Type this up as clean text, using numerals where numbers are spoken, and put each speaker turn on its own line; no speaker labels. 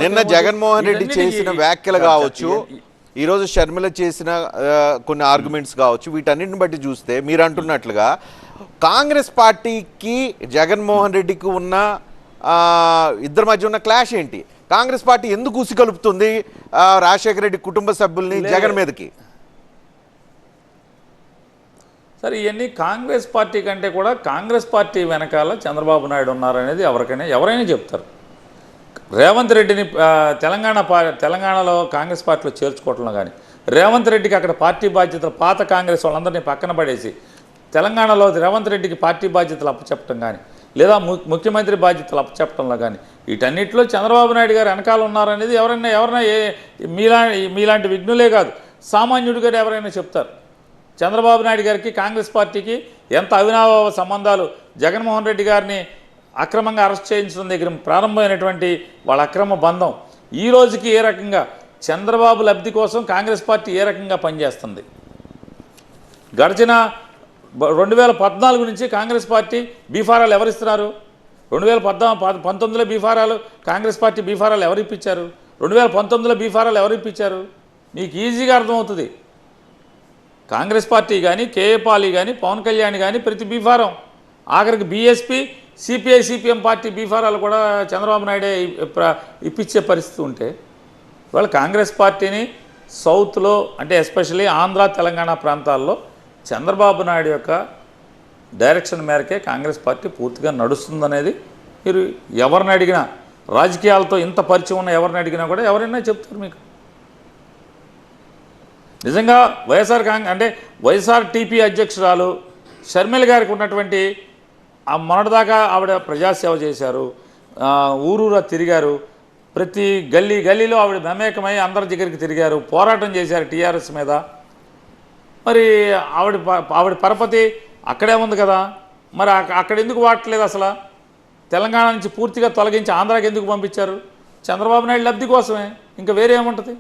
నిన్న జగన్మోహన్ రెడ్డి చేసిన వ్యాఖ్యలు కావచ్చు, ఈరోజు షర్మిల చేసిన కొన్ని ఆర్గ్యుమెంట్స్ కావచ్చు, వీటన్నిటిని బట్టి చూస్తే మీరు అంటున్నట్లుగా కాంగ్రెస్ పార్టీకి జగన్మోహన్ రెడ్డికి ఉన్న ఇద్దరి మధ్య ఉన్న క్లాష్ ఏంటి? కాంగ్రెస్ పార్టీ ఎందుకు ఉసిగలుపుతుంది రాజశేఖర రెడ్డి కుటుంబ సభ్యుల్ని జగన్ మీదకి?
సరే, ఇవన్నీ కాంగ్రెస్ పార్టీ కంటే కూడా కాంగ్రెస్ పార్టీ వెనకాల చంద్రబాబు నాయుడు ఉన్నారనేది ఎవరైనా చెప్తారు. రేవంత్ రెడ్డిని తెలంగాణలో కాంగ్రెస్ పార్టీలో చేర్చుకోవటంలో కానీ, రేవంత్ రెడ్డికి అక్కడ పార్టీ బాధ్యతలు పాత కాంగ్రెస్ వాళ్ళందరినీ పక్కన పడేసి తెలంగాణలో రేవంత్ రెడ్డికి పార్టీ బాధ్యతలు అప్పచెప్పడం కానీ, లేదా ముఖ్యమంత్రి బాధ్యతలు అప్పచెప్పడంలో కానీ, వీటన్నిటిలో చంద్రబాబు నాయుడు గారు వెనకాల ఉన్నారనేది ఎవరైనా మీలాంటి విఘ్నులే కాదు, సామాన్యుడిగా ఎవరైనా చెప్తారు. చంద్రబాబు నాయుడు గారికి కాంగ్రెస్ పార్టీకి ఎంత అవినావ సంబంధాలు, జగన్మోహన్ రెడ్డి గారిని అక్రమంగా అరెస్ట్ చేయించడం దగ్గర ప్రారంభమైనటువంటి వాళ్ళ అక్రమ బంధం ఈ రోజుకి ఏ రకంగా, చంద్రబాబు లబ్ధి కోసం కాంగ్రెస్ పార్టీ ఏ రకంగా పనిచేస్తుంది. గడిచిన 2014 నుంచి కాంగ్రెస్ పార్టీ బీఫారాలు ఎవరిస్తున్నారు? 2019లో బీఫారాలు కాంగ్రెస్ పార్టీ బీఫారాలు ఎవరు ఇప్పించారు? 2019లో బీఫారాలు ఎవరు ఇప్పించారు? మీకు ఈజీగా అర్థమవుతుంది. కాంగ్రెస్ పార్టీ కానీ, కేఏ పాలి కానీ, పవన్ కళ్యాణ్ కానీ ప్రతి బీఫారం, ఆఖరికి బీఎస్పీ, సిపిఐ, సిపిఎం పార్టీ బీఫారాలు కూడా చంద్రబాబు నాయుడే ఇప్పించే పరిస్థితి ఉంటే, ఇవాళ కాంగ్రెస్ పార్టీని సౌత్లో అంటే ఎస్పెషల్లీ ఆంధ్ర, తెలంగాణ ప్రాంతాల్లో చంద్రబాబు నాయుడు యొక్క డైరెక్షన్ మేరకే కాంగ్రెస్ పార్టీ పూర్తిగా నడుస్తుందనేది మీరు ఎవరిని అడిగినా, రాజకీయాలతో ఇంత పరిచయం ఉన్న ఎవరిని అడిగినా కూడా ఎవరైనా చెప్తారు మీకు. నిజంగా వైఎస్ఆర్ టీపీ అధ్యక్షురాలు షర్మిల గారికి ఉన్నటువంటి మొన్నటిదాకా ఆవిడ ప్రజాసేవ చేశారు, ఊరూరా తిరిగారు, ప్రతి గల్లీలో ఆవిడ మమేకమై అందరి దగ్గరికి తిరిగారు, పోరాటం చేశారు టీఆర్ఎస్ మీద. మరి ఆవిడ పరపతి అక్కడే ఉంది కదా, మరి అక్కడ ఎందుకు వాడట్లేదు? అసలు తెలంగాణ నుంచి పూర్తిగా తొలగించి ఆంధ్రాకి ఎందుకు పంపించారు? చంద్రబాబు నాయుడు లబ్ధి కోసమే, ఇంకా వేరే ఏముంటుంది?